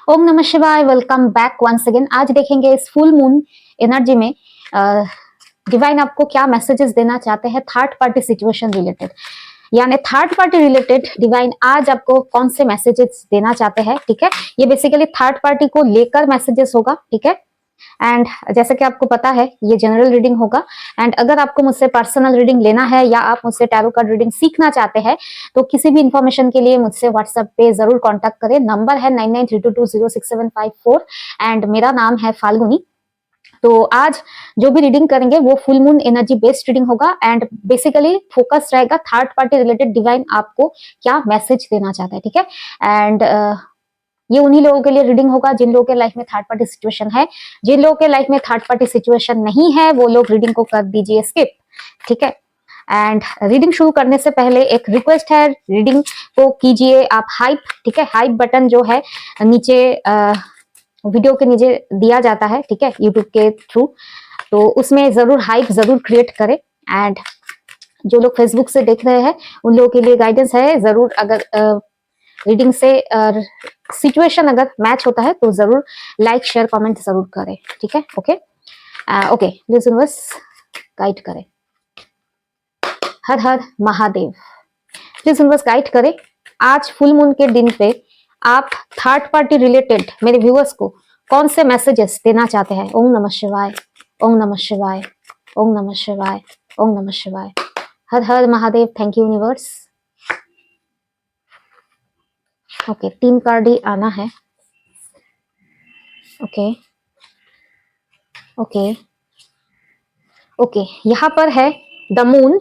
ओम नमः शिवाय। Welcome back once again. आज देखेंगे इस फुल मून एनर्जी में डिवाइन आपको क्या मैसेजेस देना चाहते हैं थर्ड पार्टी सिचुएशन रिलेटेड, यानी थर्ड पार्टी रिलेटेड डिवाइन आज आपको कौन से मैसेजेस देना चाहते हैं। ठीक है, ये बेसिकली थर्ड पार्टी को लेकर मैसेजेस होगा। ठीक है, एंड जैसे कि आपको पता है ये जनरल रीडिंग होगा। एंड अगर आपको मुझसे पर्सनल रीडिंग लेना है या आप मुझसे टैरो कार्ड रीडिंग सीखना चाहते हैं तो किसी भी इंफॉर्मेशन के लिए मुझसे व्हाट्सएप पे जरूर कांटेक्ट करें। नंबर है 9932206754 एंड मेरा नाम है फाल्गुनी। तो आज जो भी रीडिंग करेंगे वो full moon energy based reading होगा एंड बेसिकली फोकस रहेगा थर्ड पार्टी रिलेटेड डिवाइन आपको क्या मैसेज देना चाहता है। ठीक है, एंड ये उन्हीं लोगों के लिए रीडिंग होगा जिन लोगों के लाइफ में थर्ड पार्टी सिचुएशन है। जिन लोगों के लाइफ में थर्ड पार्टी सिचुएशन नहीं है वो लोग रीडिंग को कर दीजिए स्किप। ठीक है, एंड रीडिंग शुरू करने से पहले एक रिक्वेस्ट है, रीडिंग को कीजिए आप हाइप। ठीक है, हाइप बटन जो है नीचे वीडियो के नीचे दिया जाता है। ठीक है, यूट्यूब के थ्रू, तो उसमें जरूर हाइप जरूर क्रिएट करें। एंड जो लोग फेसबुक से देख रहे हैं उन लोगों के लिए गाइडेंस है, जरूर अगर रीडिंग से सिचुएशन अगर मैच होता है तो जरूर लाइक शेयर कमेंट जरूर करें। ठीक है, okay okay, please universe guide करें। हर हर महादेव, प्लीज यूनिवर्स गाइड करें। आज फुल मून के दिन पे आप थर्ड पार्टी रिलेटेड मेरे व्यूअर्स को कौन से मैसेजेस देना चाहते हैं। ओम नमः शिवाय, ओम नमः शिवाय, ओम नमः शिवाय, ओम नमः शिवाय। हर हर Mahadev. Thank you universe. Okay, 3 card ही आना है। ओके ओके ओके, यहाँ पर है द मून,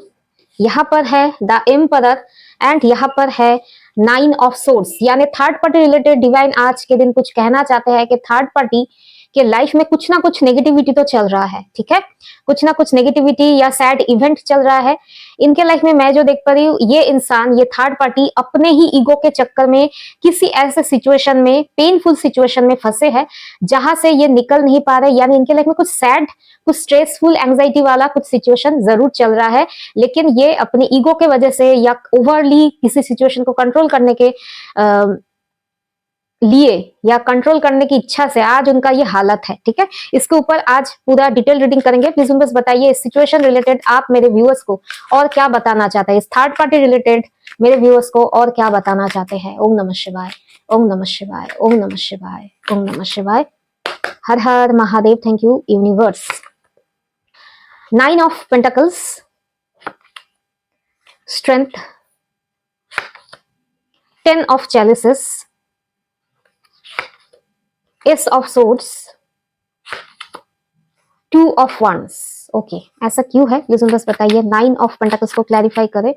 यहाँ पर है द एम्परर एंड यहाँ पर है 9 ऑफ सोर्ड्स। यानी थर्ड पार्टी रिलेटेड डिवाइन आज के दिन कुछ कहना चाहते हैं कि थर्ड पार्टी के लाइफ में कुछ ना कुछ नेगेटिविटी तो चल रहा है। ठीक है, कुछ ना कुछ नेगेटिविटी या सैड इवेंट चल रहा है इनके लाइफ में। मैं जो देख पा रही हूँ ये इंसान, ये थर्ड पार्टी अपने ही ईगो के चक्कर में किसी ऐसे सिचुएशन में, पेनफुल सिचुएशन में फंसे हैं जहां से ये निकल नहीं पा रहे। यानी इनके लाइफ में कुछ सैड, कुछ स्ट्रेसफुल, एंग्जाइटी वाला कुछ सिचुएशन जरूर चल रहा है, लेकिन ये अपने ईगो के वजह से या ओवरली किसी सिचुएशन को कंट्रोल करने के लिए या कंट्रोल करने की इच्छा से आज उनका ये हालत है। ठीक है, इसके ऊपर आज पूरा डिटेल रीडिंग करेंगे। प्लीज बस बताइए इस सिचुएशन रिलेटेड आप मेरे व्यूअर्स को और क्या बताना चाहते हैं, इस थर्ड पार्टी रिलेटेड मेरे व्यूअर्स को और क्या बताना चाहते हैं। ओम नमः शिवाय, ओम नमः शिवाय, ओम नमः शिवाय, ओम नमः शिवाय। हर हर Mahadev. Thank you universe. 9 of pentacles, strength, 10 of chalices, ace of swords, 2 of wands। Okay, ऐसा क्यों है प्लीज बस बताइए। 9 ऑफ पेंटिकल्स को क्लैरिफाई करें।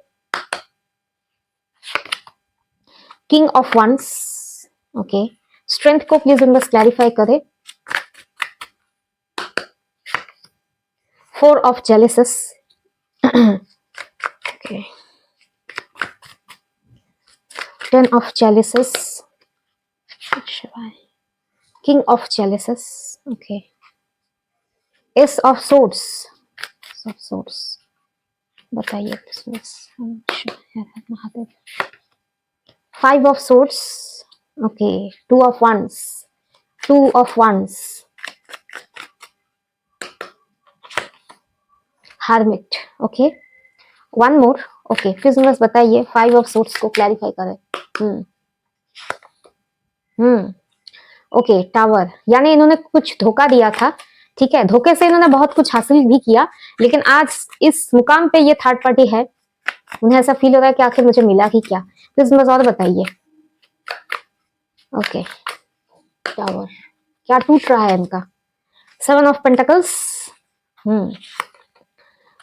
King of wands, okay, strength को प्लीज बस क्लैरिफाई करें। 4 of chalices, okay, 10 of chalices, king of chalices, okay, ace of swords, बताइए Mahadev. 5 of swords, okay, 2 of wands, 2 of wands, hermit, okay, one more, okay, फिर बस बताइए 5 of swords को clarify करें। Okay, tower, यानी इन्होंने कुछ धोखा दिया था। ठीक है, धोखे से इन्होंने बहुत कुछ हासिल भी किया, लेकिन आज इस मुकाम पे ये थर्ड पार्टी है, उन्हें ऐसा फील हो रहा है कि आखिर मुझे मिला ही क्या। प्लीज बस और बताइए। ओके, टावर, क्या टूट रहा है इनका। 7 of pentacles,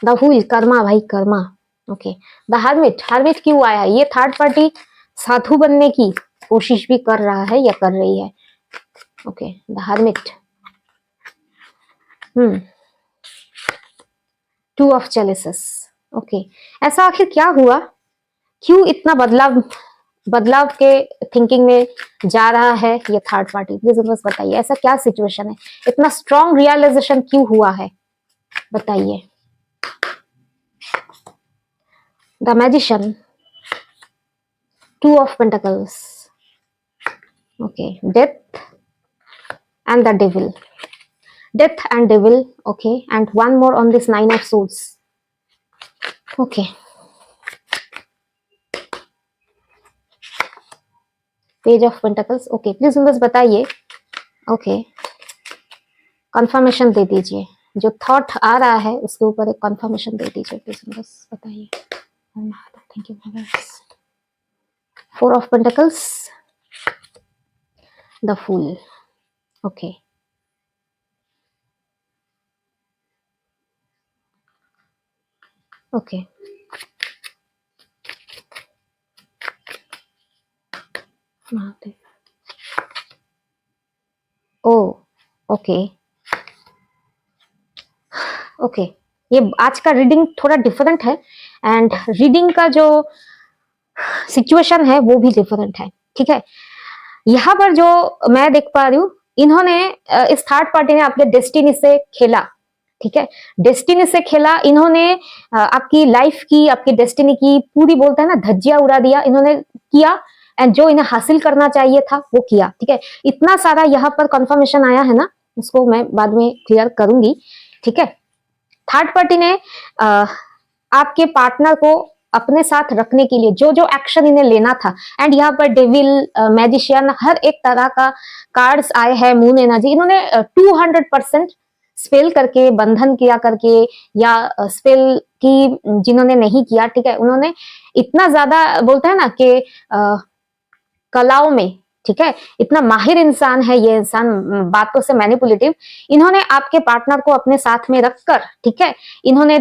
the fool, karma भाई karma. Okay, the hermit, hermit क्यों आया। ये थर्ड पार्टी साधु बनने की कोशिश भी कर रहा है या कर रही है। Okay, the hermit, 2 of chalices. Okay, ऐसा आखिर क्या हुआ, क्यों इतना बदलाव के थिंकिंग में जा रहा है ये थर्ड पार्टी। प्लीज बस बताइए ऐसा क्या सिचुएशन है, इतना स्ट्रॉन्ग रियलाइजेशन क्यों हुआ है, बताइए। The magician, 2 of pentacles, okay, death, and the devil. Death and devil. Okay, and one more on this nine of swords. Okay, page of pentacles. Okay, please बस बताइए. ओके, कंफर्मेशन दे दीजिए. जो thought आ रहा है उसके ऊपर एक कंफर्मेशन दे दीजिए प्लीज, बस बताइए. Thank you. Four of pentacles, the fool. Okay, okay, oh okay, okay. ये आज का रीडिंग थोड़ा डिफरेंट है एंड रीडिंग का जो सिचुएशन है वो भी डिफरेंट है. ठीक है, यहाँ पर जो मैं देख पा रही हूँ, इन्होंने इस थर्ड पार्टी ने आपके डेस्टिनी से खेला. ठीक है, डेस्टिनी से खेला. इन्होंने आपकी लाइफ की, आपकी डेस्टिनी की पूरी, बोलते हैं ना, धज्जियां उड़ा दिया. इन्होंने किया एंड जो इन्हें हासिल करना चाहिए था वो किया. ठीक है, इतना सारा यहाँ पर कंफर्मेशन आया है ना, उसको मैं बाद में क्लियर करूंगी. ठीक है, थर्ड पार्टी ने आपके पार्टनर को अपने साथ रखने के लिए जो जो एक्शन इन्हें लेना था, एंड यहाँ पर डेविल, मैजिशियन, हर एक तरह का कार्ड्स आए हैं. मून एनर्जी, इन्होंने 200% स्पेल करके, बंधन किया करके, या स्पेल की जिन्होंने नहीं किया, ठीक है, उन्होंने इतना ज्यादा, बोलते हैं ना कि कलाओं में, ठीक है, इतना माहिर इंसान है ये इंसान, बातों से मैनिपुलेटिव. इन्होंने आपके पार्टनर को अपने साथ में रखकर, ठीक है, इन्होंने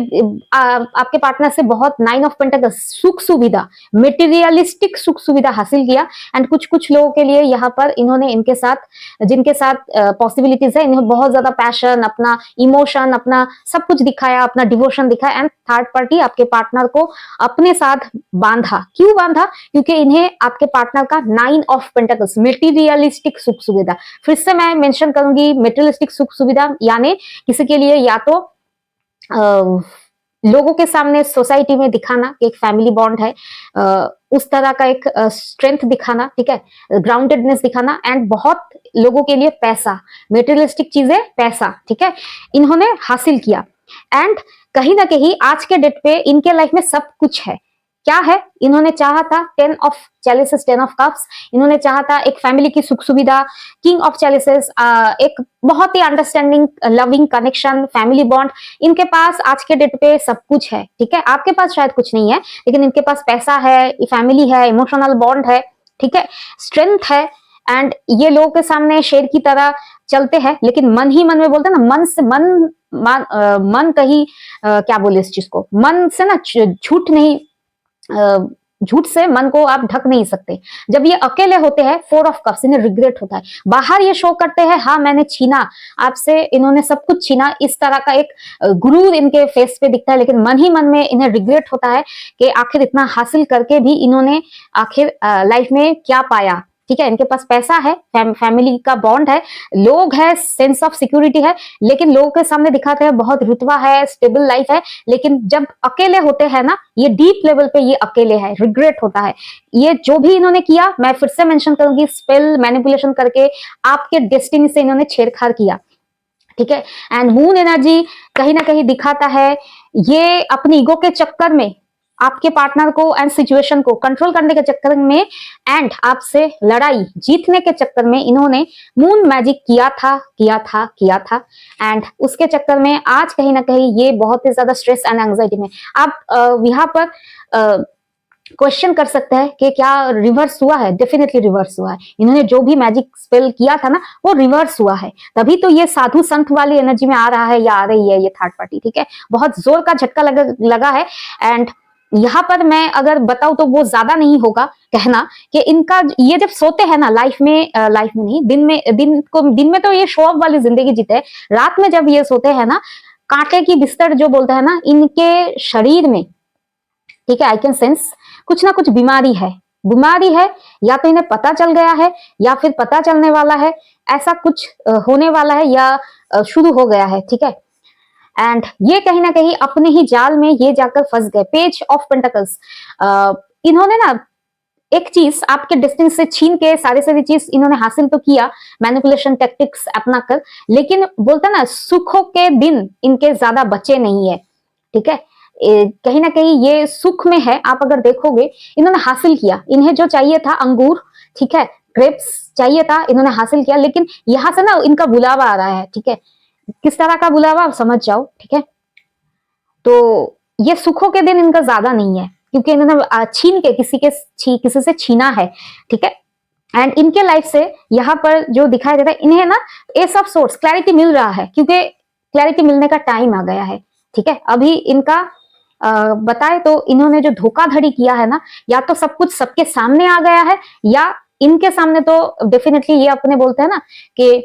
आपके पार्टनर से बहुत नाइन ऑफ पेंटिकल्स, सुख सुविधा, मटेरियलिस्टिक सुख सुविधा हासिल किया. एंड कुछ कुछ लोगों के लिए यहाँ पर इन्होंने, इनके साथ, जिनके साथ पॉसिबिलिटीज है, इन्होंने बहुत ज्यादा पैशन, अपना इमोशन, अपना सब कुछ दिखाया, अपना डिवोशन दिखाया. एंड थर्ड पार्टी आपके पार्टनर को अपने साथ बांधा. क्यों बांधा? क्योंकि इन्हें आपके पार्टनर का नाइन ऑफ पेंटिकल्स, मेटीरियलिस्टिक सुख सुविधा, फिर से मैं मेंशन करूंगी, मेटीरियलिस्टिक सुख सुविधा यानी किसी के लिए या तो लोगों के सामने, सोसाइटी में दिखाना कि एक फैमिली बॉन्ड है, उस तरह का एक स्ट्रेंथ दिखाना, ठीक है, ग्राउंडेडनेस दिखाना. एंड बहुत लोगों के लिए पैसा, मेटीरियलिस्टिक चीजें, पैसा, ठीक है, इन्होंने हासिल किया. एंड कहीं ना कहीं आज के डेट पे इनके लाइफ में सब कुछ है. क्या है? इन्होंने चाहा था 10 ऑफ चैलिसेस, 10 ऑफ कप्स. इन्होंने चाहा था एक फैमिली की सुख सुविधा, किंग ऑफ चैलिसेस, एक बहुत ही understanding, loving connection, family bond. इनके पास आज के डेट पे सब कुछ है. ठीक है, आपके पास शायद कुछ नहीं है, लेकिन इनके पास पैसा है, फैमिली है, इमोशनल बॉन्ड है, ठीक है, स्ट्रेंथ है. एंड ये लोगों के सामने शेर की तरह चलते हैं, लेकिन मन ही मन में, बोलते हैं ना, मन से मन कहीं, क्या बोले इस चीज को, मन से ना झूठ नहीं, झूठ से मन को आप ढक नहीं सकते. जब ये अकेले होते हैं, फोर ऑफ कप्स, इन्हें रिग्रेट होता है. बाहर ये शो करते हैं, हाँ मैंने छीना आपसे, इन्होंने सब कुछ छीना, इस तरह का एक गुरूर इनके फेस पे दिखता है, लेकिन मन ही मन में इन्हें रिग्रेट होता है कि आखिर इतना हासिल करके भी इन्होंने आखिर लाइफ में क्या पाया. ठीक है, इनके पास पैसा है, फैमिली का बॉन्ड है, लोग है, सेंस ऑफ सिक्योरिटी है, लेकिन लोगों के सामने दिखाते हैं बहुत रुतबा है, स्टेबल लाइफ है, लेकिन जब अकेले होते हैं ना, ये डीप लेवल पे ये अकेले है, रिग्रेट होता है. ये जो भी इन्होंने किया, मैं फिर से मेंशन करूंगी, स्पेल, मैनिपुलेशन करके आपके डेस्टिनी से इन्होंने छेड़छाड़ किया. ठीक है, एंड मून एनर्जी कहीं ना कहीं दिखाता है ये अपनी ईगो के चक्कर में आपके पार्टनर को एंड सिचुएशन को कंट्रोल करने के चक्कर में, एंड आपसे लड़ाई जीतने के चक्कर में इन्होंने मून मैजिक किया था. एंड उसके चक्कर में आज कहीं ना कहीं ये बहुत ही ज्यादा स्ट्रेस एंड एंजाइटी में. आप यहाँ पर क्वेश्चन कर सकते हैं कि क्या रिवर्स हुआ है? डेफिनेटली रिवर्स हुआ है. इन्होंने जो भी मैजिक स्पेल किया था ना, वो रिवर्स हुआ है, तभी तो ये साधु संत वाली एनर्जी में आ रहा है या आ रही है ये थर्ड पार्टी. ठीक है, बहुत जोर का झटका लगा है. एंड यहाँ पर मैं अगर बताऊं तो वो ज्यादा नहीं होगा कहना कि इनका ये जब सोते हैं ना, लाइफ में नहीं, दिन में तो ये शो ऑफ वाली जिंदगी जीते हैं, रात में जब ये सोते हैं ना, कांटे की बिस्तर जो बोलते हैं ना, इनके शरीर में, ठीक है, आई कैन सेंस कुछ ना कुछ बीमारी है, या तो इन्हें पता चल गया है या फिर पता चलने वाला है, ऐसा कुछ होने वाला है या शुरू हो गया है. ठीक है, एंड ये कहीं ना कहीं अपने ही जाल में ये जाकर फंस गए. पेज ऑफ पेंटिकल्स, इन्होंने ना एक चीज आपके डेस्टिनी से छीन के सारी चीज इन्होंने हासिल तो किया मैनिपुलेशन टेक्टिक्स अपना कर, लेकिन बोलते ना सुखों के दिन इनके ज्यादा बचे नहीं है, ठीक है। कहीं ना कहीं ये सुख में है। आप अगर देखोगे इन्होंने हासिल किया, इन्हें जो चाहिए था अंगूर, ठीक है, ग्रेप्स चाहिए था, इन्होंने हासिल किया, लेकिन यहां से ना इनका बुलावा आ रहा है, ठीक है। किस तरह का बुलावा आप समझ जाओ, ठीक है। तो ये सुखों के दिन इनका ज्यादा नहीं है, क्योंकि इन्होंने छीन के किसी से छीना है, ठीक है। एंड इनके लाइफ से यहाँ पर जो दिखाई देता है, इन्हें ना एस ऑफ सोर्स क्लैरिटी मिल रहा है, क्योंकि क्लैरिटी मिलने का टाइम आ गया है, ठीक है। अभी इनका बताए तो इन्होंने जो धोखाधड़ी किया है ना, या तो सब कुछ सबके सामने आ गया है, या इनके सामने तो डेफिनेटली ये अपने बोलते हैं ना कि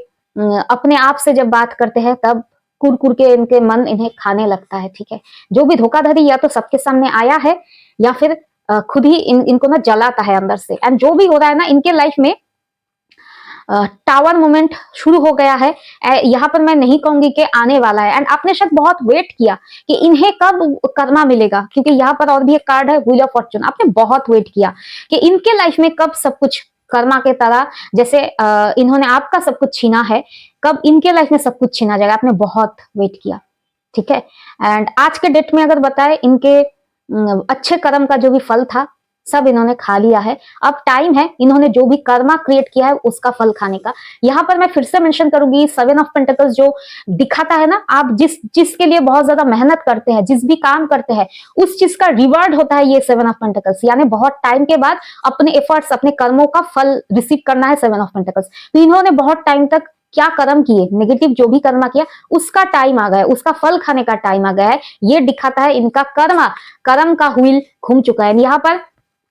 अपने आप से जब बात करते हैं तब कुर के इनके मन इन्हें खाने लगता है, ठीक है। जो भी धोखाधड़ी या तो सबके सामने आया है, या फिर खुद ही इनको ना जलाता है अंदर से। एंड जो भी हो रहा है ना इनके लाइफ में, टावर मोमेंट शुरू हो गया है। यहाँ पर मैं नहीं कहूंगी कि आने वाला है। एंड आपने शायद बहुत वेट किया कि इन्हें कब कर्मा मिलेगा, क्योंकि यहाँ पर और भी एक कार्ड है व्हील ऑफ फॉर्चून। आपने बहुत वेट किया कि इनके लाइफ में कब सब कुछ कर्मा के तरह, जैसे इन्होंने आपका सब कुछ छीना है, कब इनके लाइफ में सब कुछ छीना जाएगा। आपने बहुत वेट किया, ठीक है। एंड आज के डेट में अगर बताए, इनके अच्छे कर्म का जो भी फल था सब इन्होंने खा लिया है। अब टाइम है इन्होंने जो भी कर्मा क्रिएट किया है उसका फल खाने का। यहाँ पर मैं फिर से मेंशन करूंगी 7 ऑफ पेंटिकल्स जो दिखाता है ना, आप जिस चीज के लिए बहुत ज्यादा मेहनत करते हैं, जिस भी काम करते हैं, उस चीज का रिवार्ड होता है ये 7 ऑफ पेंटिकल्स। यानी बहुत टाइम के बाद अपने एफर्ट्स, अपने कर्मों का फल रिसीव करना है 7 ऑफ पेंटिकल्स। तो इन्होंने बहुत टाइम तक क्या कर्म किए, नेगेटिव जो भी कर्मा किया उसका टाइम आ गया, उसका फल खाने का टाइम आ गया है। ये दिखाता है इनका कर्म का व्हील घूम चुका है। यहाँ पर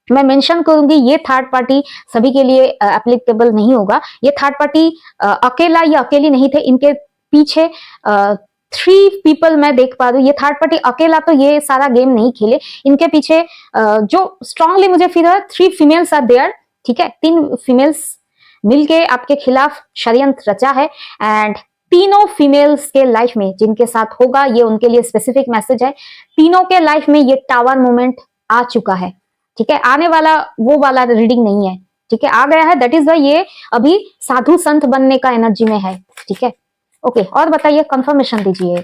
मैं मेंशन करूंगी ये थर्ड पार्टी सभी के लिए एप्लीकेबल नहीं होगा। ये थर्ड पार्टी अकेला या अकेली नहीं थे, इनके पीछे 3 पीपल मैं देख पा रही हूँ। ये थर्ड पार्टी अकेला तो ये सारा गेम नहीं खेले, इनके पीछे जो स्ट्रांगली मुझे फील हो रहा है 3 फीमेल्स आर देयर, ठीक है। 3 फीमेल्स मिलके आपके खिलाफ षड्यंत्र रचा है। एंड तीनों फीमेल्स के लाइफ में जिनके साथ होगा, ये उनके लिए स्पेसिफिक मैसेज है। तीनों के लाइफ में ये टावर मोमेंट आ चुका है, ठीक है। आने वाला वो वाला रीडिंग नहीं है, ठीक है, आ गया है। दैट इज वाई ये अभी साधु संत बनने का एनर्जी में है, ठीक है। ओके, और बताइए, कंफर्मेशन दीजिए।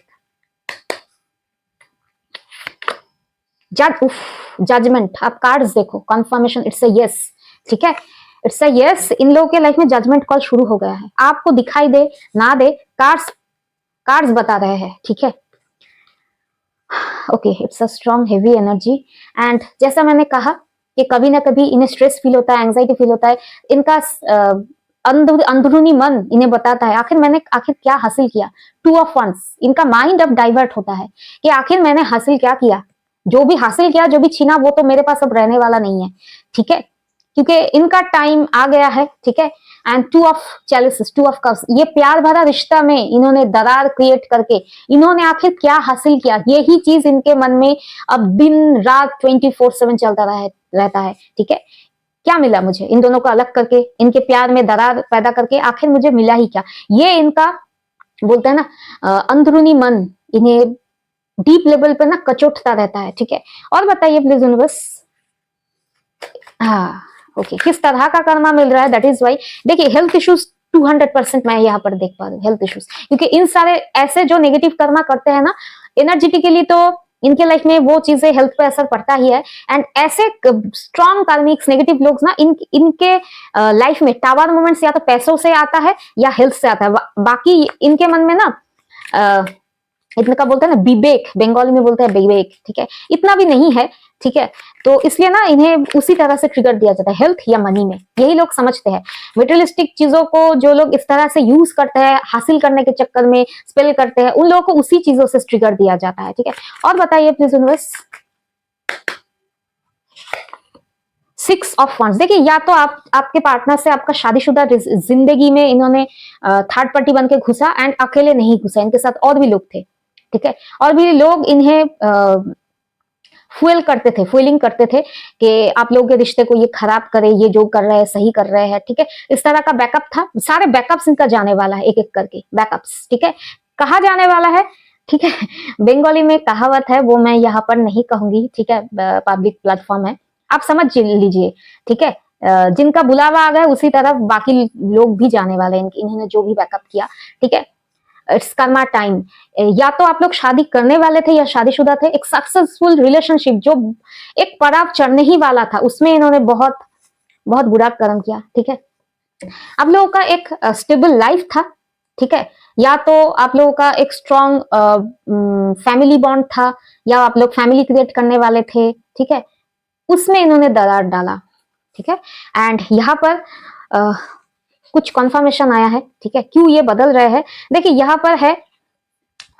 जजमेंट, आप कार्ड्स देखो, कंफर्मेशन, इट्स अ यस, ठीक है, इट्स अ यस। इन लोगों के लाइफ में जजमेंट कॉल शुरू हो गया है। आपको दिखाई दे ना दे, कार्ड्स बता रहे हैं, ठीक है। Okay, it's a strong heavy energy. And जैसा मैंने कहा कि कभी ना कभी इन्हें स्ट्रेस फील होता है, एंजाइटी फील होता है। इनका अंदरूनी मन इन्हें बताता है आखिर क्या हासिल किया। 2 ऑफ वंस, इनका माइंड अब डाइवर्ट होता है कि आखिर मैंने हासिल क्या किया। जो भी हासिल किया, जो भी छीना, वो तो मेरे पास अब रहने वाला नहीं है, ठीक है, क्योंकि इनका टाइम आ गया है, ठीक है। एंड 2 ऑफ चैलिसेस, 2 ऑफ कप्स, ये प्यार भरा रिश्ता में इन्होंने दरार क्रिएट करके इन्होंने आखिर क्या हासिल किया, यही चीज इनके मन में अब दिन रात 24/7 चलता रहता है, ठीक है। क्या मिला मुझे इन दोनों को अलग करके, इनके प्यार में दरार पैदा करके, आखिर मुझे मिला ही क्या। ये इनका बोलते हैं ना अंदरूनी मन इन्हें डीप लेवल पे ना कचोटता रहता है, ठीक है। और बताइए प्लीज यूनिवर्स। हाँ, ओके, किस तरह का कर्मा मिल रहा है, दैट इज वाई। देखिए, हेल्थ इश्यूज 200% मैं यहाँ पर देख पा रही हूँ, हेल्थ इश्यूज, क्योंकि इन सारे ऐसे जो नेगेटिव कर्मा करते हैं ना एनर्जेटिकली, तो इनके लाइफ में वो चीजें हेल्थ पे असर पड़ता ही है। एंड ऐसे स्ट्रॉन्ग कार्मिक्स नेगेटिव लोग ना इनके लाइफ में टावर मोमेंट्स या तो पैसों से आता है या हेल्थ से आता है। बाकी इनके मन में ना इतना का बोलते हैं ना विवेक, बंगाली में बोलते हैं विवेक, ठीक है, इतना भी नहीं है, ठीक है। तो इसलिए ना इन्हें उसी तरह से ट्रिगर दिया जाता है, हेल्थ या मनी में। यही लोग समझते हैं मेटेरियलिस्टिक चीजों को। जो लोग इस तरह से यूज करते हैं, हासिल करने के चक्कर में स्पेल करते हैं, उन लोगों को उसी चीजों से ट्रिगर दिया जाता है, ठीक है। और बताइए प्लीज यूनिवर्स। 6 ऑफ वंस, देखिए, या तो आपके पार्टनर से आपका शादीशुदा जिंदगी में इन्होंने थर्ड पार्टी बन के घुसा, एंड अकेले नहीं घुसा, इनके साथ और भी लोग थे, ठीक है। और भी लोग इन्हें फुलिंग करते थे कि आप लोगों के रिश्ते को ये खराब करे, ये जो कर रहे हैं सही कर रहे हैं, ठीक है। इस तरह का बैकअप था। सारे बैकअप्स इनका जाने वाला है, एक एक करके बैकअप्स, ठीक है। कहा जाने वाला है, ठीक है। बंगाली में कहावत है, वो मैं यहाँ पर नहीं कहूंगी, ठीक है, पब्लिक प्लेटफॉर्म है, आप समझ लीजिए, ठीक है। जिनका बुलावा आ गया उसी तरफ बाकी लोग भी जाने वाले हैं, इन्होंने जो भी बैकअप किया, ठीक है। It's Karma time. या तो आप लोग शादी करने वाले थे या शादीशुदा थे, एक सक्सेसफुल रिलेशनशिप जो एक पड़ाव चढ़ने ही वाला था उसमें इन्होंने बहुत बहुत बुरा कर्म किया, ठीक है। आप लोगों का एक स्टेबल लाइफ था, ठीक है, या तो आप लोगों का एक स्ट्रॉन्ग फैमिली बॉन्ड था, या आप लोग फैमिली क्रिएट करने वाले थे, ठीक है, उसमें इन्होंने दरार डाला, ठीक है। एंड यहाँ पर कुछ कंफर्मेशन आया है, ठीक है, क्यों ये बदल रहे हैं। देखिए यहाँ पर है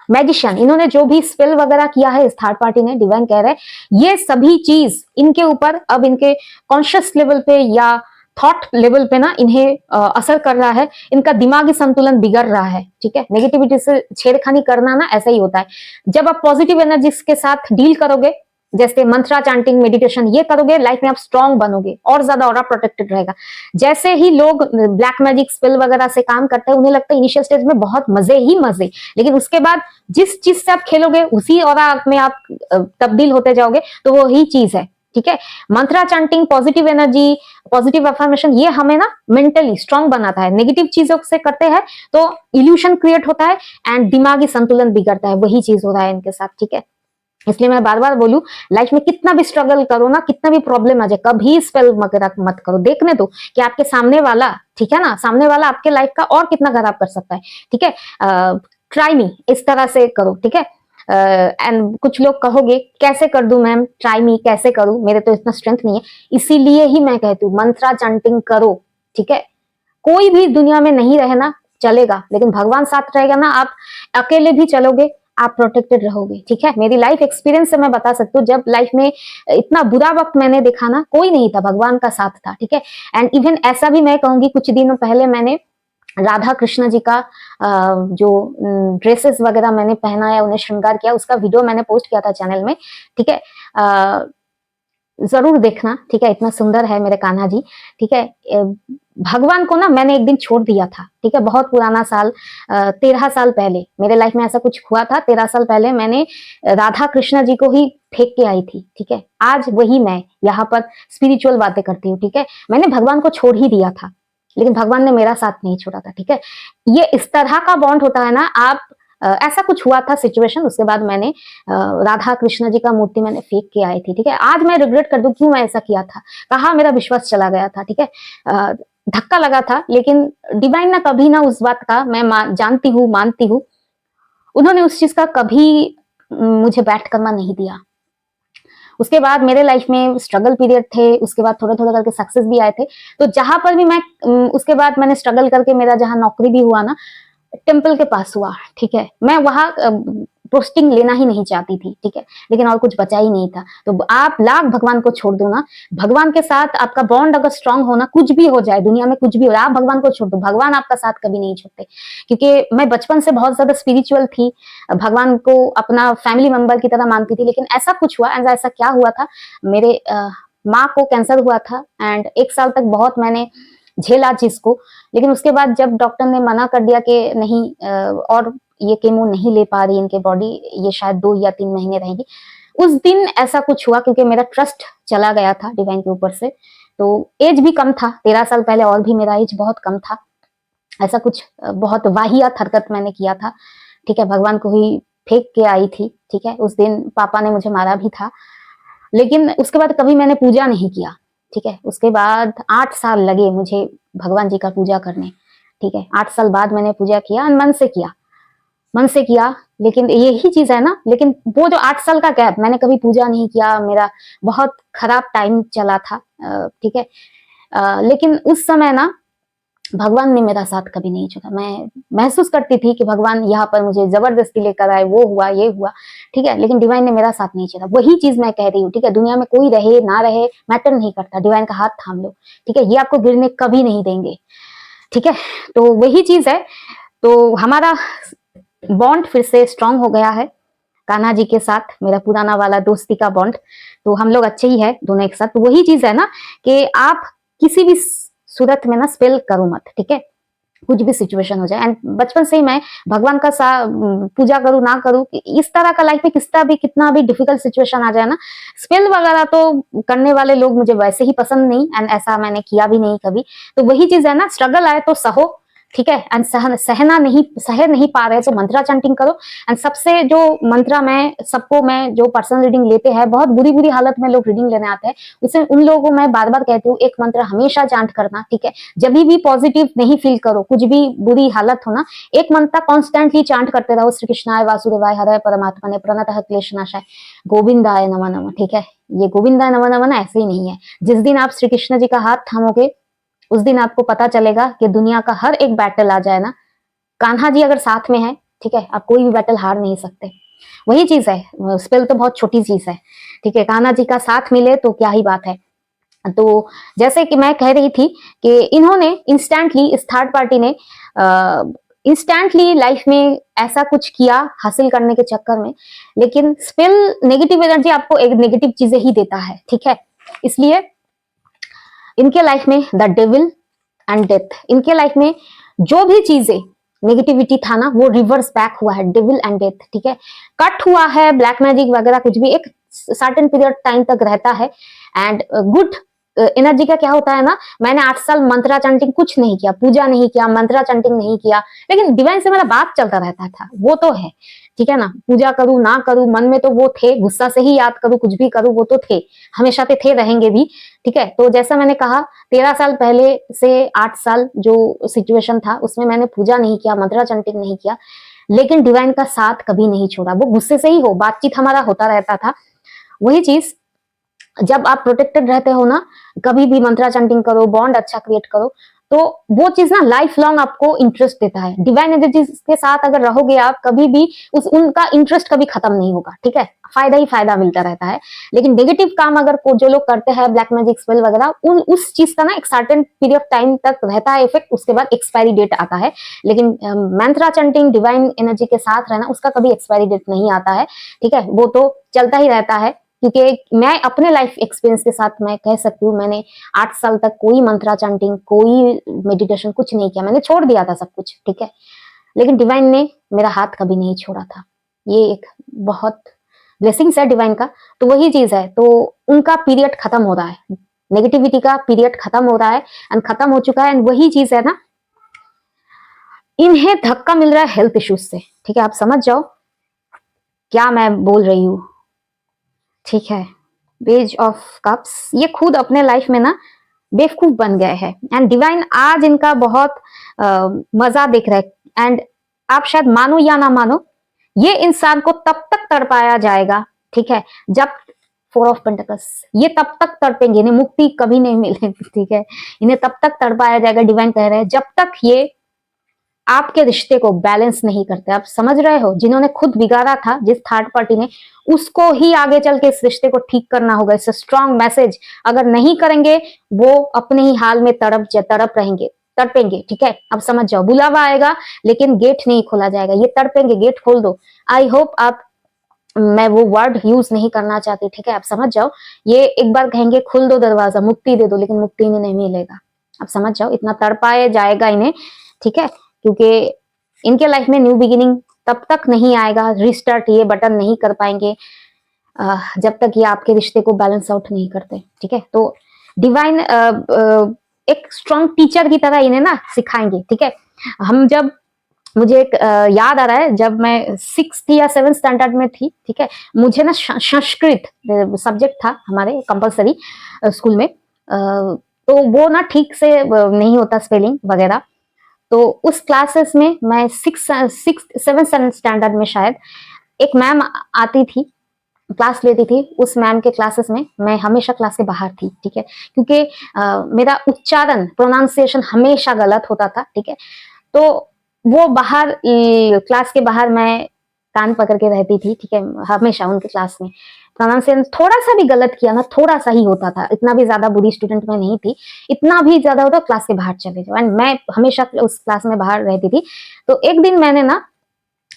मैजिशियन, इन्होंने जो भी स्पेल वगैरह किया है इस थर्ड पार्टी ने, डिवाइन कह रहे हैं ये सभी चीज इनके ऊपर अब इनके कॉन्शियस लेवल पे या थॉट लेवल पे ना इन्हें असर कर रहा है, इनका दिमागी संतुलन बिगड़ रहा है, ठीक है। नेगेटिविटी से छेड़खानी करना ना ऐसा ही होता है। जब आप पॉजिटिव एनर्जी के साथ डील करोगे, जैसे मंत्रा चांटिंग मेडिटेशन ये करोगे, लाइफ में आप स्ट्रांग बनोगे और ज्यादा ऑरा प्रोटेक्टेड रहेगा। जैसे ही लोग ब्लैक मैजिक स्पेल वगैरह से काम करते हैं उन्हें लगता है इनिशियल स्टेज में बहुत मजे ही मजे, लेकिन उसके बाद जिस चीज से आप खेलोगे उसी ऑरा में आप तब्दील होते जाओगे, तो वो ही चीज है, ठीक है। Mantra chanting, positive energy, positive affirmation ये हमें ना मेंटली स्ट्रांग बनाता है। नेगेटिव चीजों से करते हैं तो इल्यूशन क्रिएट होता है एंड दिमागी संतुलन बिगड़ता है, वही चीज हो रहा है इनके साथ, ठीक है। इसलिए मैं बार बार बोलूं, लाइफ में कितना भी स्ट्रगल करो ना, कितना भी प्रॉब्लम आ जाए, कभी स्पेल मत करो। देखने दो कि आपके सामने वाला, ठीक है ना, सामने वाला आपके लाइफ का और कितना खराब कर सकता है, ठीक है। ट्राई मी, इस तरह से करो, ठीक है। एंड कुछ लोग कहोगे कैसे कर दूं मैम, ट्राई मी कैसे करूं, मेरे तो इतना स्ट्रेंथ नहीं है। इसीलिए ही मैं कहती हूँ मंत्रा चैंटिंग करो, ठीक है। कोई भी दुनिया में नहीं रहना चलेगा, लेकिन भगवान साथ रहेगा ना, आप अकेले भी चलोगे आप प्रोटेक्टेड रहोगे, ठीक है। मेरी लाइफ एक्सपीरियंस से मैं बता सकती हूँ, जब लाइफ में इतना बुरा वक्त मैंने देखा ना, कोई नहीं था, भगवान का साथ था, ठीक है। एंड इवन ऐसा भी मैं कहूंगी, कुछ दिनों पहले मैंने राधा कृष्ण जी का जो ड्रेसेस वगैरह मैंने पहनाया, उन्हें श्रृंगार किया, उसका वीडियो मैंने पोस्ट किया था चैनल में, ठीक है। जरूर देखना, ठीक है, इतना सुंदर है मेरे कान्हा जी, ठीक है। भगवान को ना मैंने एक दिन छोड़ दिया था, ठीक है, बहुत पुराना साल, 13 साल पहले मेरे लाइफ में ऐसा कुछ हुआ था। 13 साल पहले मैंने राधा कृष्ण जी को ही फेंक के आई थी, ठीक है। आज वही मैं यहाँ पर स्पिरिचुअल बातें करती हूँ, ठीक है। मैंने भगवान को छोड़ ही दिया था, लेकिन भगवान ने मेरा साथ नहीं छोड़ा था, ठीक है। ये इस तरह का बॉन्ड होता है ना, आप ऐसा कुछ हुआ था सिचुएशन, उसके बाद मैंने राधा कृष्ण जी का मूर्ति मैंने फेंक के आई थी, ठीक है। आज मैं रिग्रेट कर दूं क्यों मैं ऐसा किया था, कहा मेरा विश्वास चला गया था, ठीक है। धक्का लगा था, लेकिन डिवाइन ना कभी ना उस बात का, मैं जानती हूँ, मानती हूँ, उन्होंने उस चीज का कभी मुझे बैठ करना नहीं दिया। उसके बाद मेरे लाइफ में स्ट्रगल पीरियड थे, उसके बाद थोड़ा थोड़ा करके सक्सेस भी आए थे। तो जहां पर भी मैं उसके बाद मैंने स्ट्रगल करके मेरा जहां नौकरी भी हुआ ना, टेम्पल के पास हुआ, ठीक है। मैं वहां पोस्टिंग लेना ही नहीं चाहती थी, ठीक है, लेकिन और कुछ बचा ही नहीं था। तो आप लाख भगवान को छोड़ दो ना, भगवान के साथ आपका बॉन्ड अगर स्ट्रांग होना, कुछ भी हो जाए दुनिया में, कुछ भी हो जाए, आप भगवान को छोड़ दो, भगवान आपका साथ कभी नहीं छोड़ते। क्योंकि मैं बचपन से बहुत ज्यादा स्पिरिचुअल थी, भगवान को अपना फैमिली मेंबर की तरह मानती थी, लेकिन ऐसा कुछ हुआ, ऐसा क्या हुआ था, मेरे माँ को कैंसर हुआ था एंड 1 साल तक बहुत मैंने झेला चीज को। लेकिन उसके बाद जब डॉक्टर ने मना कर दिया कि नहीं और ये केमो नहीं ले पा रही इनके बॉडी, ये शायद 2 या 3 महीने रहेगी, उस दिन ऐसा कुछ हुआ, क्योंकि मेरा ट्रस्ट चला गया था डिवाइन के ऊपर से। तो एज भी कम था, 13 साल पहले और भी मेरा एज बहुत कम था। ऐसा कुछ बहुत वाहियात हरकत मैंने किया था, ठीक है, भगवान को ही फेंक के आई थी, ठीक है। उस दिन पापा ने मुझे मारा भी था, लेकिन उसके बाद कभी मैंने पूजा नहीं किया, ठीक है। उसके बाद 8 साल लगे मुझे भगवान जी का पूजा करने, ठीक है। 8 साल बाद मैंने पूजा किया, मन से किया, लेकिन यही चीज है ना, लेकिन वो जो 8 साल का गैप, मैंने कभी पूजा नहीं किया, मेरा बहुत खराब टाइम चला था, ठीक है। लेकिन उस समय ना भगवान ने मेरा साथ कभी नहीं छोड़ा। मैं महसूस करती थी कि भगवान यहाँ पर मुझे जबरदस्ती लेकर आए, वो हुआ ये हुआ, ठीक है, लेकिन डिवाइन ने मेरा साथ नहीं छोड़ा। वही चीज मैं कह रही हूँ, ठीक है। दुनिया में कोई रहे ना रहे मैटर नहीं करता, डिवाइन का हाथ थाम लो, ठीक है, ये आपको गिरने कभी नहीं देंगे, ठीक है। तो वही चीज है, तो हमारा बॉन्ड फिर से स्ट्रांग हो गया है कान्हा जी के साथ, मेरा पुराना वाला दोस्ती का बॉन्ड। तो हम लोग अच्छे ही है दोनों एक साथ। तो वही चीज है ना कि आप किसी भी सूरत में ना स्पेल करो मत, ठीक है। कुछ भी सिचुएशन हो जाए। एंड बचपन से ही मैं भगवान का पूजा करूँ ना करूँ, इस तरह का लाइफ में कितना भी डिफिकल्ट सिचुएशन आ जाए ना, स्पेल वगैरह तो करने वाले लोग मुझे वैसे ही पसंद नहीं, एंड ऐसा मैंने किया भी नहीं कभी। तो वही चीज है ना, स्ट्रगल आए तो सहो, ठीक है, एंड सह नहीं पा रहे तो मंत्रा चैंटिंग करो। एंड सबसे जो मंत्रा मैं जो पर्सनल रीडिंग लेते हैं, बहुत बुरी बुरी हालत में लोग रीडिंग लेने आते हैं, उससे उन लोगों को मैं बार बार कहती हूँ, एक मंत्र हमेशा चांट करना, ठीक है। जब भी पॉजिटिव नहीं फील करो, कुछ भी बुरी हालत हो ना, एक मंत्र कॉन्स्टेंटली चांट करते रहो, श्री कृष्णाय वासुदेवाय हरे परमात्मा ने प्रणतः क्लेशनाशाय गोविंदाय नमः नमः, ठीक है। ये गोविंदाय नमः नमः ना ऐसे ही नहीं है, जिस दिन आप श्री कृष्ण जी का हाथ थामोगे उस दिन आपको पता चलेगा कि दुनिया का हर एक बैटल आ जाए ना, कान्हा जी अगर साथ में है, ठीक है, आप कोई भी बैटल हार नहीं सकते। वही चीज है, स्पेल तो बहुत छोटी चीज है, ठीक है, कान्हा जी का साथ मिले तो क्या ही बात है। तो जैसे कि मैं कह रही थी कि इन्होंने इंस्टेंटली, इस थर्ड पार्टी ने इंस्टेंटली लाइफ में ऐसा कुछ किया हासिल करने के चक्कर में, लेकिन स्पेल नेगेटिव एनर्जी आपको एक नेगेटिव चीजें ही देता है, ठीक है। इसलिए इनके लाइफ में द डेविल एंड डेथ, इनके लाइफ में जो भी चीजें नेगेटिविटी था ना, वो रिवर्स बैक हुआ है, डेविल एंड डेथ, ठीक है। कट हुआ है, ब्लैक मैजिक वगैरह कुछ भी एक सर्टेन पीरियड टाइम तक रहता है। एंड गुड एनर्जी का क्या होता है ना, मैंने 8 साल मंत्रा चैंटिंग कुछ नहीं किया, पूजा नहीं किया, मंत्रा चैंटिंग नहीं किया, लेकिन डिवाइन से मेरा बात चलता रहता था, वो तो है, ठीक है ना। पूजा करूं ना करूं, मन में तो वो थे, गुस्सा से ही याद करूं, कुछ भी करूं, वो तो थे, हमेशा थे, रहेंगे भी, ठीक है। तो जैसा मैंने कहा, 13 साल पहले से 8 साल जो सिचुएशन था उसमें मैंने पूजा नहीं किया, मंत्रा चैंटिंग नहीं किया, लेकिन डिवाइन का साथ कभी नहीं छोड़ा। वो गुस्से से ही हो, बातचीत हमारा होता रहता था। वही चीज, जब आप प्रोटेक्टेड रहते हो ना, कभी भी मंत्रा चैंटिंग करो, बॉन्ड अच्छा क्रिएट करो, तो वो चीज ना लाइफ लॉन्ग आपको इंटरेस्ट देता है। डिवाइन एनर्जी के साथ अगर रहोगे आप, कभी भी उनका इंटरेस्ट कभी खत्म नहीं होगा, ठीक है, फायदा ही फायदा मिलता रहता है। लेकिन नेगेटिव काम अगर जो लोग करते हैं, ब्लैक मैजिक स्पेल वगैरह, उस चीज का ना एक सर्टेन पीरियड टाइम तक रहता है इफेक्ट, उसके बाद एक्सपायरी डेट आता है। लेकिन मंत्रा चैंटिंग, डिवाइन एनर्जी के साथ रहना, उसका कभी एक्सपायरी डेट नहीं आता है, ठीक है, वो तो चलता ही रहता है। क्योंकि मैं अपने लाइफ एक्सपीरियंस के साथ मैं कह सकती हूँ, मैंने 8 साल तक कोई मंत्रा चैंटिंग, कोई मेडिटेशन कुछ नहीं किया, मैंने छोड़ दिया था सब कुछ, ठीक है, लेकिन डिवाइन ने मेरा हाथ कभी नहीं छोड़ा था। ये एक बहुत ब्लेसिंग्स है डिवाइन का। तो वही चीज है, तो उनका पीरियड खत्म हो रहा है, नेगेटिविटी का पीरियड खत्म हो रहा है, एंड खत्म हो चुका है। एंड वही चीज है ना, इन्हें धक्का मिल रहा है हेल्थ इश्यूज से, ठीक है, आप समझ जाओ क्या मैं बोल रही हूँ, ठीक है। पेज ऑफ कप्स, ये खुद अपने लाइफ में ना बेवकूफ बन गए हैं, एंड डिवाइन आज इनका बहुत मजा देख रहा है। एंड आप शायद मानो या ना मानो, ये इंसान को तब तक तड़पाया जाएगा, ठीक है, जब 4 ऑफ पेंटिकल्स, ये तब तक तड़पेंगे, इन्हें मुक्ति कभी नहीं मिलेगी, ठीक है, इन्हें तब तक तड़पाया जाएगा, डिवाइन कह रहे हैं, जब तक ये आपके रिश्ते को बैलेंस नहीं करते। आप समझ रहे हो, जिन्होंने खुद बिगाड़ा था, जिस थर्ड पार्टी ने, उसको ही आगे चल के इस रिश्ते को ठीक करना होगा। इस स्ट्रॉन्ग मैसेज, अगर नहीं करेंगे वो अपने ही हाल में तड़प रहेंगे, तड़पेंगे, ठीक है। अब समझ जाओ, बुलावा आएगा लेकिन गेट नहीं खोला जाएगा, ये तड़पेंगे, गेट खोल दो। आई होप आप, मैं वो वर्ड यूज नहीं करना चाहती, ठीक है, आप समझ जाओ। ये एक बार कहेंगे खुल दो दरवाजा, मुक्ति दे दो, लेकिन मुक्ति इन्हें नहीं मिलेगा। आप समझ जाओ, इतना तड़पाया जाएगा इन्हें, ठीक है, क्योंकि इनके लाइफ में न्यू बिगिनिंग तब तक नहीं आएगा, रिस्टार्ट ये बटन नहीं कर पाएंगे जब तक ये आपके रिश्ते को बैलेंस आउट नहीं करते, ठीक है। तो डिवाइन एक स्ट्रॉन्ग टीचर की तरह इन्हें ना सिखाएंगे, ठीक है। हम जब, मुझे एक याद आ रहा है, जब मैं 6th या 7th स्टैंडर्ड में थी, ठीक है, मुझे ना संस्कृत सब्जेक्ट था हमारे कंपलसरी स्कूल में, तो वो ना ठीक से नहीं होता स्पेलिंग वगैरह। तो उस क्लासेस में मैं 7th स्टैंडर्ड में शायद, एक मैम आती थी, क्लास लेती थी, उस मैम के क्लासेस में मैं हमेशा क्लास के बाहर थी, ठीक है, क्योंकि मेरा उच्चारण, प्रोनाउंसिएशन हमेशा गलत होता था, ठीक है। तो वो बाहर, क्लास के बाहर मैं कान पकड़ के रहती थी, ठीक है, हमेशा उनके क्लास में प्रोनाउंसिएशन थोड़ा सा भी गलत किया ना, थोड़ा सा ही होता था, इतना भी ज्यादा बुरी स्टूडेंट में नहीं थी, इतना भी ज्यादा होता क्लास के बाहर चले जाओ, एंड मैं हमेशा उस क्लास में बाहर रहती थी। तो एक दिन मैंने ना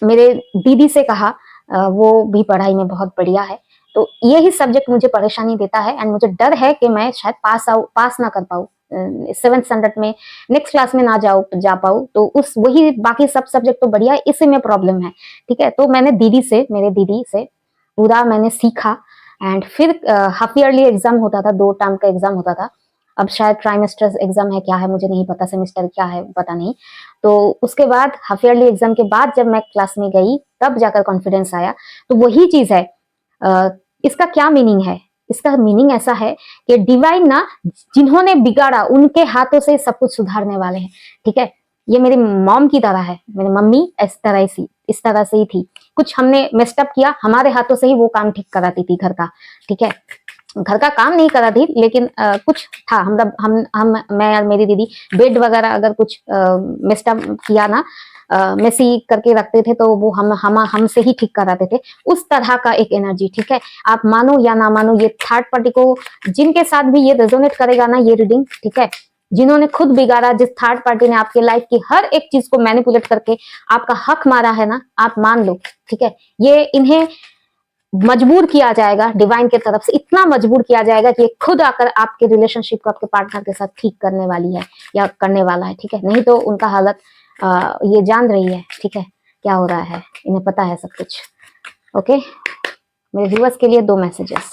मेरे दीदी से कहा, वो भी पढ़ाई में बहुत बढ़िया है, तो यही सब्जेक्ट मुझे परेशानी देता है, एंड मुझे डर है कि मैं शायद पास ना कर पाऊँ, 7th स्टैंडर्ड में नेक्स्ट क्लास में ना जा पाऊँ, तो उस वही बाकी सब सब्जेक्ट तो बढ़िया है, इसी में प्रॉब्लम है। ठीक है, तो मैंने मेरे दीदी से पूरा मैंने सीखा एंड फिर हाफ ईयरली एग्जाम होता था, 2 टर्म का एग्जाम होता था। अब शायद ट्राइमेस्टर एग्जाम है, क्या है मुझे नहीं पता, सेमेस्टर क्या है पता नहीं। तो उसके बाद हाफ ईयरली एग्जाम के बाद जब मैं क्लास में गई तब जाकर कॉन्फिडेंस आया। तो वही चीज है, इसका क्या मीनिंग है? इसका मीनिंग ऐसा है कि डिवाइन ना, जिन्होंने बिगाड़ा उनके हाथों से सब कुछ सुधारने वाले हैं। ठीक है, ये मेरी मॉम की तरह है, मेरी मम्मी इस तरह से ही थी। कुछ हमने मेस्टअप किया, हमारे हाथों से ही वो काम ठीक कराती थी घर का। ठीक है, घर का काम नहीं करा थी, लेकिन कुछ था, हम मैं और मेरी दीदी बेड वगैरह अगर कुछ मेस्टअप किया ना, मेसी करके रखते थे, तो वो हमसे ही ठीक कराते थे। उस तरह का एक एनर्जी। ठीक है, आप मानो या ना मानो, ये थर्ड पार्टी को, जिनके साथ भी ये रेजोनेट करेगा ना ये रीडिंग, ठीक है, जिन्होंने खुद बिगाड़ा, जिस थर्ड पार्टी ने आपके लाइफ की हर एक चीज को मैनिपुलेट करके आपका हक मारा है ना, आप मान लो। ठीक है, ये इन्हें मजबूर किया जाएगा डिवाइन की तरफ से, इतना मजबूर किया जाएगा कि ये खुद आकर आपके रिलेशनशिप को आपके पार्टनर के साथ ठीक करने वाली है या करने वाला है। ठीक है, नहीं तो उनका हालत ये जान रही है। ठीक है, क्या हो रहा है, इन्हें पता है सब कुछ। ओके, मेरे व्यूअर्स के लिए 2 मैसेजेस।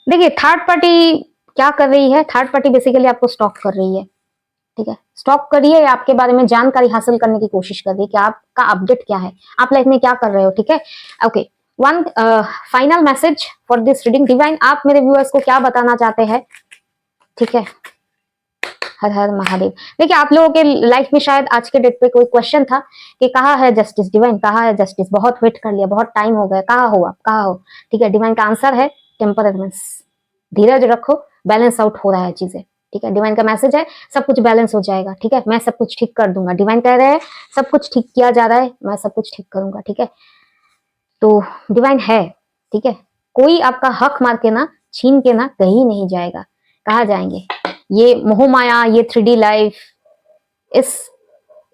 देखिए, थर्ड पार्टी क्या कर रही है? थर्ड पार्टी बेसिकली आपको स्टॉक कर रही है। ठीक है, स्टॉक करिए, आपके बारे में जानकारी हासिल करने की कोशिश करिए कि आपका अपडेट क्या है, आप लाइफ में क्या कर रहे हो। ठीक है, okay, one final message for this reading. Divine, आप मेरे व्यूअर्स को क्या बताना चाहते हैं? ठीक है, हर हर महादेव। देखिए, आप लोगों के लाइफ में शायद आज के डेट पे कोई क्वेश्चन था कि कहाँ है जस्टिस, डिवाइन कहाँ है जस्टिस, बहुत वेट कर लिया, बहुत टाइम हो गया, कहाँ हो आप, कहाँ हो? ठीक है, डिवाइन का आंसर है टेम्परेमेंस, धीरज रखो, बैलेंस आउट हो रहा है चीजें। ठीक है, डिवाइन का मैसेज है सब कुछ बैलेंस हो जाएगा। ठीक है, मैं सब कुछ ठीक कर दूंगा, डिवाइन कह रहे हैं सब कुछ ठीक किया जा रहा है, मैं सब कुछ ठीक करूंगा। ठीक है, तो डिवाइन है। ठीक है, कोई आपका हक मार के ना, छीन के ना कहीं नहीं जाएगा। कहाँ जाएंगे? ये मोह माया, ये 3D लाइफ, इस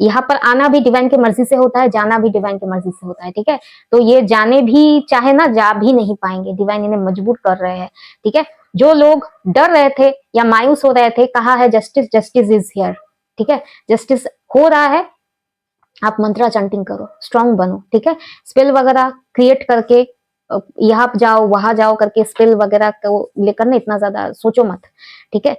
यहाँ पर आना भी डिवाइन की मर्जी से होता है, जाना भी डिवाइन की मर्जी से होता है। ठीक है, तो ये जाने भी चाहे ना, जा भी नहीं पाएंगे, डिवाइन इन्हें मजबूर कर रहे हैं। ठीक है, जो लोग डर रहे थे या मायूस हो रहे थे, कहा है जस्टिस, जस्टिस इज हियर। ठीक है, जस्टिस हो रहा है, आप मंत्रा चैंटिंग करो, स्ट्रांग बनो। ठीक है, स्पेल वगैरह क्रिएट करके यहाँ जाओ वहां जाओ करके स्पेल वगैरह को लेकर ना इतना ज्यादा सोचो मत। ठीक है,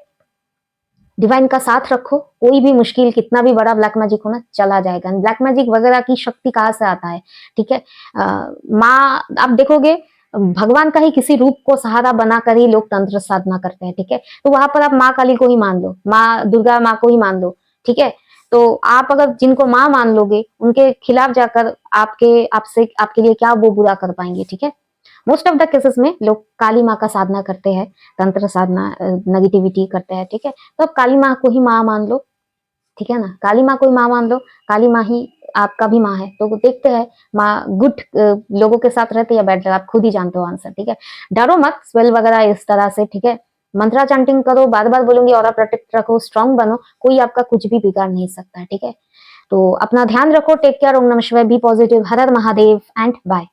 डिवाइन का साथ रखो, कोई भी मुश्किल कितना भी बड़ा ब्लैक मैजिक हो ना, चला जाएगा। ब्लैक मैजिक वगैरह की शक्ति कहाँ से आता है? ठीक है, माँ, आप देखोगे भगवान का ही किसी रूप को सहारा बनाकर ही लोग तंत्र साधना करते हैं। ठीक है, तो वहां पर आप माँ काली को ही मान लो, माँ दुर्गा माँ को ही मान लो। ठीक है, तो आप अगर जिनको माँ मान लोगे, उनके खिलाफ जाकर आपसे आपके लिए क्या वो बुरा कर पाएंगे। ठीक है, मोस्ट ऑफ द केसेस में लोग काली माँ का साधना करते हैं, तंत्र साधना, नेगेटिविटी करते हैं। ठीक है, तो आप काली माँ को ही माँ मान लो। ठीक है ना, काली माँ को ही माँ मान लो, काली माँ ही आपका भी माँ है। तो देखते हैं माँ गुड लोगों के साथ रहते या बैड, आप खुद ही जानते हो आंसर। ठीक है, डरो मत, स्पेल वगैरह इस तरह से। ठीक है, मंत्रा चैंटिंग करो, बार बार बोलूंगी, और प्रोटेक्ट रखो, स्ट्रांग बनो, कोई आपका कुछ भी बिगाड़ नहीं सकता। ठीक है, तो अपना ध्यान रखो, टेक केयर, ओम नमः शिवाय, बी पॉजिटिव, हर हर महादेव एंड बाय।